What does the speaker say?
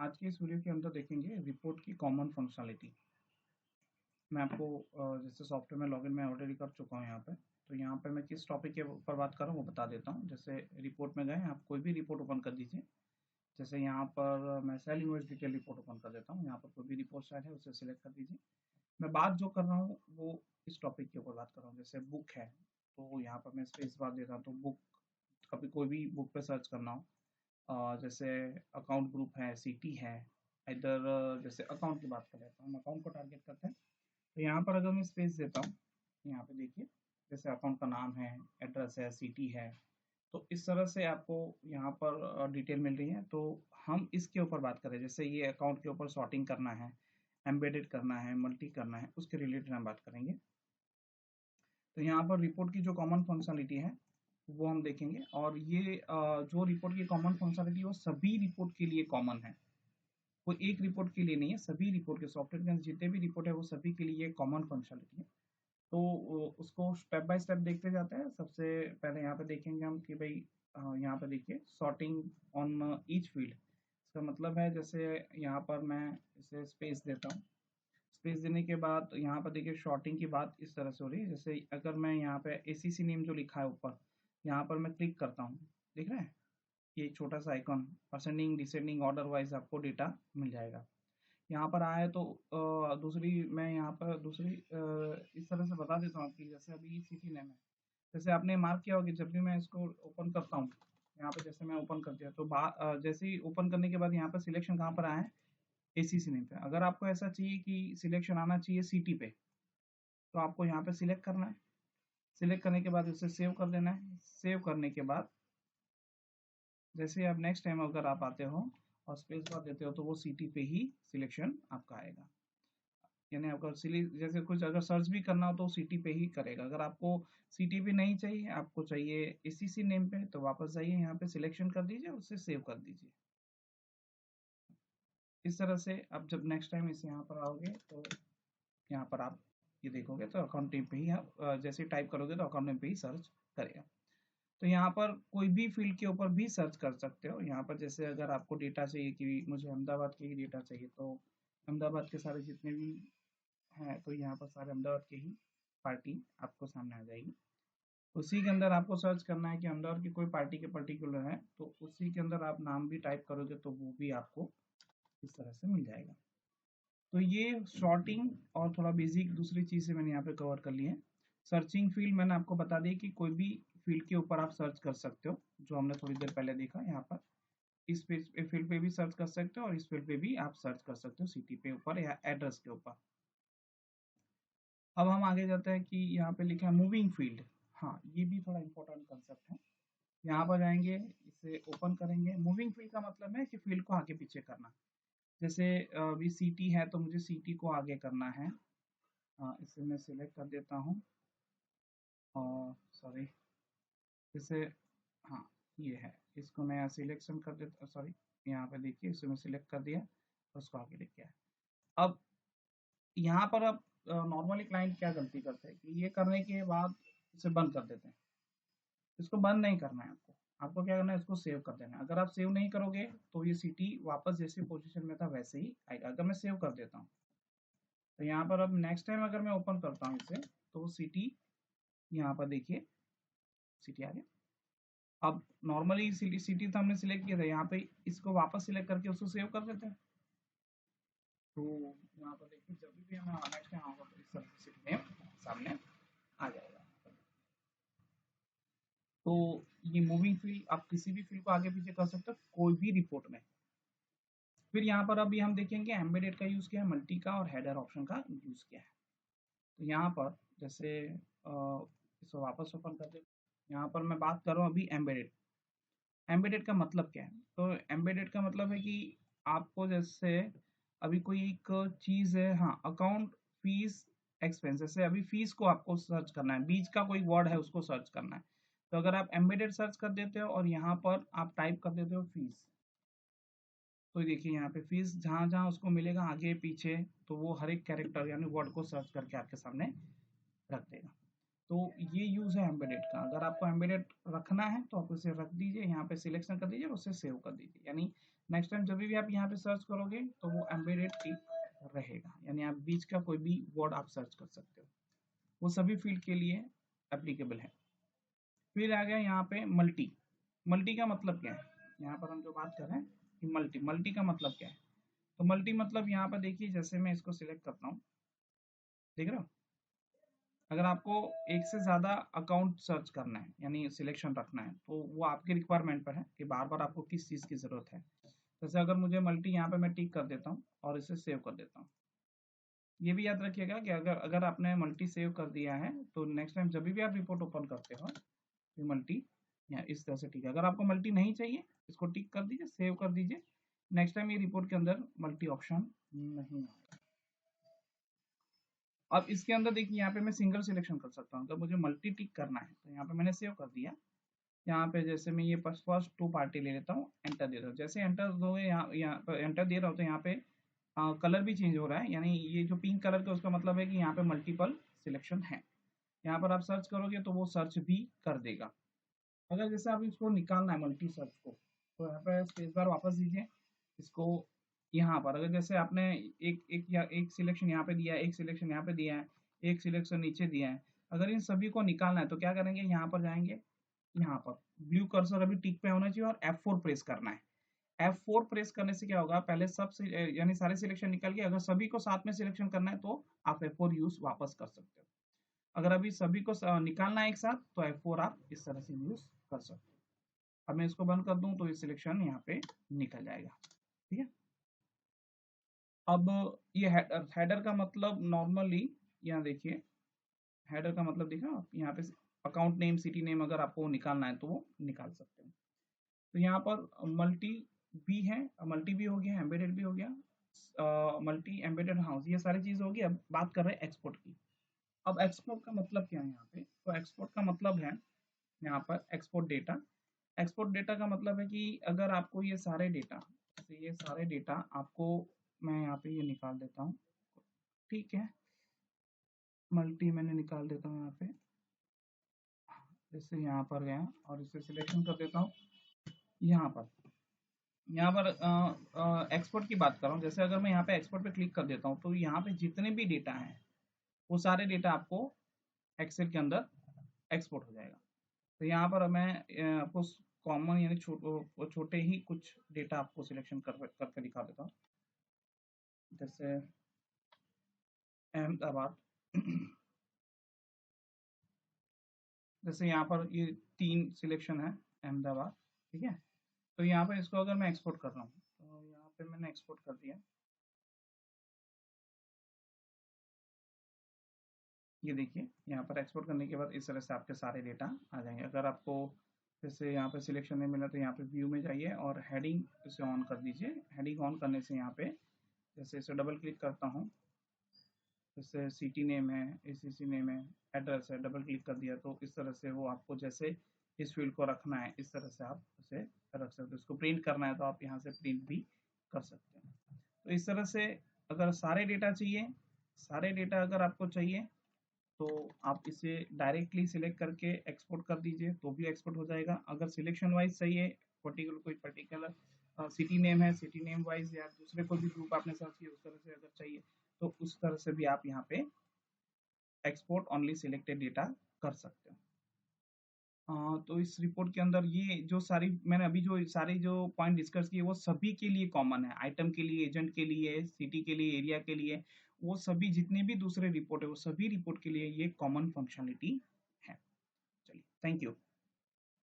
आज के इस वीडियो के अंदर देखेंगे रिपोर्ट की कॉमन फंक्शनलिटी। मैं आपको जैसे सॉफ्टवेयर में लॉगिन मैं ऑलरेडी कर चुका हूँ यहाँ पे। तो यहाँ पे मैं किस टॉपिक के ऊपर बात कर रहा हूँ वो बता देता हूँ। जैसे रिपोर्ट में गए, आप कोई भी रिपोर्ट ओपन कर दीजिए। जैसे यहाँ पर मैं sale invoice detail report open कर देता हूँ। यहाँ पर कोई भी रिपोर्ट शायद है, उसे सिलेक्ट कर दीजिए। मैं बात जो कर रहा हूँ वो इस टॉपिक के ऊपर बात कर रहा हूँ। जैसे बुक है, तो यहाँ पर मैं स्पेस बार देता हूँ। तो बुक, कभी कोई भी बुक पे सर्च करना हो, जैसे अकाउंट ग्रुप है, सिटी है, इधर जैसे अकाउंट की बात कर लेता हूँ, अकाउंट को टारगेट करते हैं। तो यहाँ पर अगर मैं स्पेस देता हूँ, यहाँ पे देखिए जैसे अकाउंट का नाम है, एड्रेस है, सिटी है, तो इस तरह से आपको यहाँ पर डिटेल मिल रही है। तो हम इसके ऊपर बात करें, जैसे ये अकाउंट के ऊपर सॉर्टिंग करना है, एम्बेडेड करना है, मल्टी करना है, उसके रिलेटेड हम बात करेंगे। तो यहाँ पर रिपोर्ट की जो कॉमन फंक्शनलिटी है वो हम देखेंगे, और ये जो रिपोर्ट की कॉमन फंक्शनलिटी वो सभी रिपोर्ट के लिए कॉमन है, कोई एक रिपोर्ट के लिए नहीं है। सभी रिपोर्ट के सॉफ्टवेयर के अंदर जितने भी रिपोर्ट है वो सभी के लिए कॉमन फंक्शनलिटी है। तो उसको स्टेप बाय स्टेप देखते जाते हैं। सबसे पहले यहाँ पे देखेंगे हम कि भाई यहाँ पे देखिए सॉर्टिंग ऑन ईच फील्ड। इसका मतलब है जैसे यहाँ पर मैं इसे स्पेस देता हूँ। स्पेस देने के बाद यहाँ पर देखिए शॉर्टिंग की बात इस तरह से हो रही है। जैसे अगर मैं यहाँ पे एसीसी नेम जो लिखा है ऊपर, यहाँ पर मैं क्लिक करता हूँ, देख रहे हैं ये छोटा सा icon, ascending descending order wise आपको डेटा मिल जाएगा। यहाँ पर आए तो दूसरी मैं यहाँ पर दूसरी इस तरह से बता देता हूँ कि जैसे अभी सिटी नेम है, जैसे आपने मार्क किया होगा कि जब भी मैं इसको ओपन करता हूँ, यहाँ पे जैसे मैं ओपन कर दिया तो जैसे ही ओपन करने के बाद यहाँ पर सिलेक्शन कहाँ पर आया है, एसीसी नेम पे। अगर आपको ऐसा चाहिए कि सिलेक्शन आना चाहिए सिटी पे, तो आपको यहाँ पे सिलेक्ट करना है। सिलेक्ट करने के बाद उसे सेव कर देना है। सेव करने के बाद जैसे आप नेक्स्ट टाइम अगर आप आते हो और स्पेस बार देते हो तो वो सिटी पे ही सिलेक्शन आपका आएगा। यानी आपका जैसे कुछ अगर सर्च भी करना हो तो सिटी पे ही करेगा। अगर आपको सिटी पे नहीं चाहिए, आपको चाहिए एसीसी नेम पे, तो वापस जाइए, यहाँ पे सिलेक्शन कर दीजिए, उससे सेव कर दीजिए। इस तरह से आप जब नेक्स्ट टाइम इस यहाँ पर आओगे तो यहाँ पर आप ये देखोगे तो अकाउंट नेम पे ही आप जैसे टाइप करोगे तो अकाउंट नेम पे ही सर्च करेगा। तो यहाँ पर कोई भी फील्ड के ऊपर भी सर्च कर सकते हो। यहाँ पर जैसे अगर आपको डेटा चाहिए कि मुझे अहमदाबाद के ही डेटा चाहिए, तो अहमदाबाद के सारे जितने भी हैं, तो यहाँ पर सारे अहमदाबाद के ही पार्टी आपको सामने आ जाएगी। उसी के अंदर आपको सर्च करना है कि अहमदाबाद की कोई पार्टी के पर्टिकुलर है, तो उसी के अंदर आप नाम भी टाइप करोगे तो वो भी आपको इस तरह से मिल जाएगा। तो ये शॉर्टिंग और थोड़ा बेसिक दूसरी चीज़ से मैंने यहाँ पे कवर कर ली है। सर्चिंग फील्ड मैंने आपको बता दी कि कोई भी फील्ड के ऊपर आप सर्च कर सकते हो, जो हमने थोड़ी देर पहले देखा। यहाँ पर इस पेज पे फील्ड पे भी सर्च कर सकते हो और इस फील्ड पे भी आप सर्च कर सकते हो, सिटी पे ऊपर या एड्रेस के ऊपर। अब हम आगे जाते हैं कि यहाँ पे लिखा है मूविंग फील्ड। हाँ, ये भी थोड़ा इंपॉर्टेंट कंसेप्ट है। यहाँ पर जाएंगे, इसे ओपन करेंगे। मूविंग फील्ड का मतलब है कि फील्ड को आगे पीछे करना। जैसे अभी सिटी है तो मुझे सिटी को आगे करना है। इसे मैं सिलेक्ट कर देता हूँ, और सॉरी इसे, हाँ ये है, इसको मैं सिलेक्शन कर देता, सॉरी यहाँ पे देखिए इसे मैं सिलेक्ट कर दिया और उसको आगे लेके आया। अब यहाँ पर अब नॉर्मली क्लाइंट क्या गलती करते हैं कि ये करने के बाद इसे बंद कर देते हैं। इसको बंद नहीं करना है आपको। आपको क्या करना है, इसको सेव कर देना है। अगर आप सेव नहीं करोगे तो ये सिटी वापस जैसे पोजीशन में था वैसे ही आएगा। अगर मैं सेव कर देता हूँ तो यहाँ पर अब नेक्स्ट टाइम अगर मैं ओपन करता हूँ इसे, तो सिटी यहाँ पर देखिए सिटी आ गया। अब नॉर्मली सिटी तो हमने सिलेक्ट किया था, यहाँ पे इसको वापस सिलेक्ट करके उसको सेव कर देते हैं। तो यहाँ पर देखिए जब भी हमें नेक्स्ट टाइम आऊंगा तो इस तरह से सिटी नेम सामने आ जाएगा। तो ये मूविंग फील्ड आप किसी भी फील्ड को आगे पीछे कर सकते हो कोई भी रिपोर्ट में। फिर यहाँ पर अभी हम देखेंगे एम्बेडेड का यूज किया है, मल्टी का और हेडर ऑप्शन का यूज किया है। तो यहाँ पर जैसे इसको वापस ओपन कर दे, यहाँ पर मैं बात कर रहा हूँ अभी एम्बेडेड। एम्बेडेड का मतलब क्या है, तो एम्बेडेड का मतलब है कि आपको जैसे अभी कोई एक चीज है, हाँ अकाउंट फीस एक्सपेंस, जैसे अभी फीस को आपको सर्च करना है, बीच का कोई वर्ड है उसको सर्च करना है। तो अगर आप एम्बेडेड सर्च कर देते हो और यहाँ पर आप टाइप कर देते हो फीस, तो देखिए यहाँ पे फीस जहाँ जहाँ उसको मिलेगा आगे पीछे, तो वो हर एक कैरेक्टर यानी वर्ड को सर्च करके आपके सामने रख देगा। तो ये यूज है एम्बेडेड का। अगर आपको एम्बेडेड रखना है तो आप उसे रख दीजिए, यहाँ पे सिलेक्शन कर दीजिए और उसे सेव कर दीजिए। यानी नेक्स्ट टाइम जब भी आप यहाँ पे सर्च करोगे तो वो एम्बेडेड टिक रहेगा, यानी आप बीच का कोई भी वर्ड आप सर्च कर सकते हो, वो सभी फील्ड के लिए एप्लीकेबल है। फिर आ गया यहाँ पे मल्टी। मल्टी का मतलब क्या है, यहाँ पर हम जो बात कर रहे हैं कि मल्टी, मल्टी का मतलब क्या है। तो मल्टी मतलब यहाँ पर देखिए, जैसे मैं इसको सिलेक्ट करता हूँ, देख रहे हो, अगर आपको एक से ज़्यादा अकाउंट सर्च करना है यानी सिलेक्शन रखना है तो वो आपके रिक्वायरमेंट पर है कि बार बार आपको किस चीज़ की ज़रूरत है। जैसे अगर मुझे मल्टी यहाँ पे मैं टिक कर देता हूँ और इसे सेव कर देता हूँ। ये भी याद रखिएगा कि अगर अगर आपने मल्टी सेव कर दिया है तो नेक्स्ट टाइम जब भी आप रिपोर्ट ओपन करते हो तो मल्टी या इस तरह से टिक है। अगर आपको मल्टी नहीं चाहिए इसको टिक कर दीजिए, सेव कर दीजिए। नेक्स्ट टाइम ये रिपोर्ट के अंदर मल्टी ऑप्शन नहीं आएगा। अब इसके अंदर देखिए यहाँ पे मैं सिंगल सिलेक्शन कर सकता हूँ। अगर मुझे मल्टी टिक करना है तो यहाँ पे मैंने सेव कर दिया। यहाँ पे जैसे मैं ये फर्स्ट टू पार्टी ले लेता हूँ, एंटर दे रहा हूँ। जैसे एंटर दोगे यहाँ पर एंटर दे रहा हूँ तो यहाँ पे कलर भी चेंज हो रहा है, यानी ये जो पिंक कलर का उसका मतलब है कि यहाँ पे मल्टीपल सिलेक्शन है। यहाँ पर आप सर्च करोगे तो वो सर्च भी कर देगा। अगर जैसे आप इसको निकालना है मल्टी सर्च को तो यहाँ पे स्पेस बार वापस दीजिए। इसको यहाँ पर अगर जैसे आपने एक सिलेक्शन यहाँ पे दिया है, एक सिलेक्शन यहाँ पे दिया है, एक सिलेक्शन नीचे दिया है, अगर इन सभी को निकालना है तो क्या करेंगे, यहाँ पर जाएंगे, यहाँ पर ब्लू कर्सर अभी टिक पे होना चाहिए और F4 प्रेस करना है। F4 प्रेस करने से क्या होगा, पहले सब यानी सारे सिलेक्शन निकल गए। अगर सभी को साथ में सिलेक्शन करना है तो आप F4 यूज वापस कर सकते हो। अगर अभी सभी को निकालना है एक साथ तो F4 आप इस तरह से यूज कर सकते हो। अब मैं इसको बंद कर दूं तो ये सिलेक्शन यहाँ पे निकल जाएगा। ठीक है, अब ये हेडर का मतलब नॉर्मली यहाँ देखिए, हेडर का मतलब देखा आप यहाँ पे अकाउंट नेम, सिटी नेम अगर आपको निकालना है तो वो निकाल सकते हैं। तो यहाँ पर मल्टी भी है, मल्टी भी हो गया, एम्बेडेड भी हो गया, मल्टी एम्बेडेड हाउस, ये सारी चीज होगी। अब बात कर रहे हैं एक्सपोर्ट की। अब एक्सपोर्ट का मतलब क्या है यहाँ पे, तो एक्सपोर्ट का मतलब है यहाँ पर एक्सपोर्ट डेटा। एक्सपोर्ट डेटा का मतलब है कि अगर आपको ये सारे डेटा, जैसे ये सारे डेटा आपको, मैं यहाँ पे ये निकाल देता हूँ, ठीक है, मल्टी मैंने निकाल देता हूँ यहाँ पे, जैसे यहाँ पर गया और इसे सिलेक्शन कर देता हूँ। यहाँ पर एक्सपोर्ट की बात कर रहा हूँ। जैसे अगर मैं यहाँ पे एक्सपोर्ट पे क्लिक कर देता हूँ तो यहाँ पे जितने भी डेटा हैं वो सारे डेटा आपको एक्सेल के अंदर एक्सपोर्ट हो जाएगा। तो यहाँ पर मैं आपको कॉमन यानी छोटे ही कुछ डेटा आपको सिलेक्शन करके दिखा देता हूँ। जैसे अहमदाबाद जैसे यहाँ पर ये 3 सिलेक्शन है अहमदाबाद, ठीक है। तो यहाँ पर इसको अगर मैं एक्सपोर्ट कर रहा हूँ तो यहाँ पे मैंने एक्सपोर्ट कर दिया। ये देखिए यहाँ पर एक्सपोर्ट करने के बाद इस तरह से आपके सारे डेटा आ जाएंगे। अगर आपको जैसे यहाँ पे सिलेक्शन नहीं मिला तो यहाँ पे व्यू में जाइए और हेडिंग इसे ऑन कर दीजिए। हेडिंग ऑन करने से यहाँ पे जैसे इसे डबल क्लिक करता हूँ, जैसे सिटी नेम है, एसीसी नेम है, एड्रेस है, डबल क्लिक कर दिया तो इस तरह से वो आपको जैसे इस फील्ड को रखना है इस तरह से आप उसे रख सकते हो। इसको प्रिंट करना है तो आप यहाँ से प्रिंट भी कर सकते हैं। तो इस तरह से अगर सारे डेटा चाहिए, सारे डेटा अगर आपको चाहिए तो आप इसे डायरेक्टली सिलेक्ट करके एक्सपोर्ट कर दीजिए तो भी एक्सपोर्ट हो जाएगा। अगर सिलेक्शन वाइज चाहिए, कोई पर्टिकुलर सिटी नेम है, सिटी नेम वाइज या दूसरे कोई भी ग्रुप आपने सर्च किया उस तरह से अगर चाहिए तो उस तरह से भी आप यहाँ पे एक्सपोर्ट ओनली सिलेक्टेड डेटा कर सकते हो। तो इस रिपोर्ट के अंदर ये जो सारी मैंने अभी जो सारी जो पॉइंट डिस्कस किए वो सभी के लिए कॉमन है। आइटम के लिए, एजेंट के लिए, सिटी के लिए, एरिया के लिए, वो सभी जितने भी दूसरे रिपोर्ट है वो सभी रिपोर्ट के लिए ये कॉमन फंक्शनलिटी है। चलिए, थैंक यू।